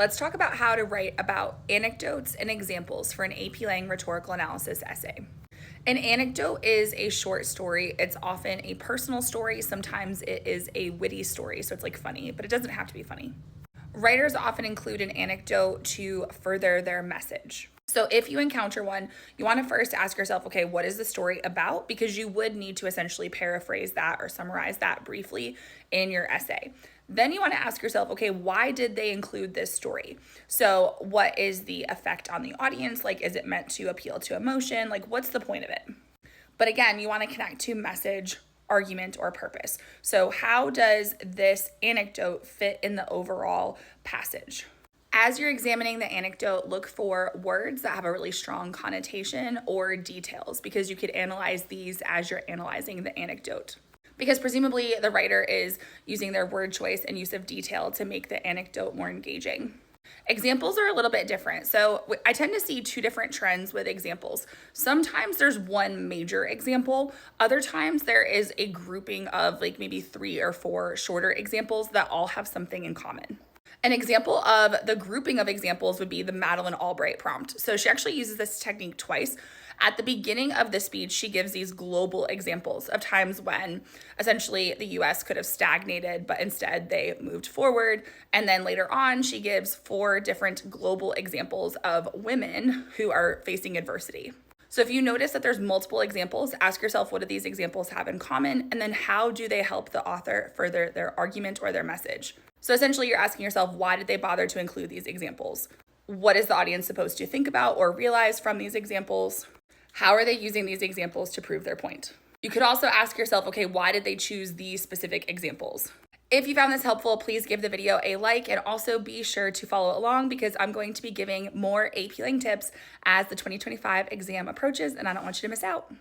Let's talk about how to write about anecdotes and examples for an AP Lang rhetorical analysis essay. An anecdote is a short story. It's often a personal story. Sometimes it is a witty story, so it's like funny, but it doesn't have to be funny. Writers often include an anecdote to further their message. So if you encounter one, you want to first ask yourself, okay, what is the story about? Because you would need to essentially paraphrase that or summarize that briefly in your essay. Then you want to ask yourself, okay, why did they include this story? So what is the effect on the audience? Like, is it meant to appeal to emotion? Like, what's the point of it? But again, you want to connect to message, argument, or purpose. So how does this anecdote fit in the overall passage? As you're examining the anecdote, look for words that have a really strong connotation or details, because you could analyze these as you're analyzing the anecdote. Because presumably the writer is using their word choice and use of detail to make the anecdote more engaging. Examples are a little bit different. So I tend to see two different trends with examples. Sometimes there's one major example. Other times there is a grouping of like maybe 3 or 4 shorter examples that all have something in common. An example of the grouping of examples would be the Madeleine Albright prompt. So she actually uses this technique twice. At the beginning of the speech, she gives these global examples of times when essentially the US could have stagnated, but instead they moved forward. And then later on, she gives 4 different global examples of women who are facing adversity. So if you notice that there's multiple examples, ask yourself, what do these examples have in common? And then how do they help the author further their argument or their message? So essentially you're asking yourself, why did they bother to include these examples? What is the audience supposed to think about or realize from these examples? How are they using these examples to prove their point? You could also ask yourself, okay, why did they choose these specific examples? If you found this helpful, please give the video a like and also be sure to follow along, because I'm going to be giving more AP Lang tips as the 2025 exam approaches and I don't want you to miss out.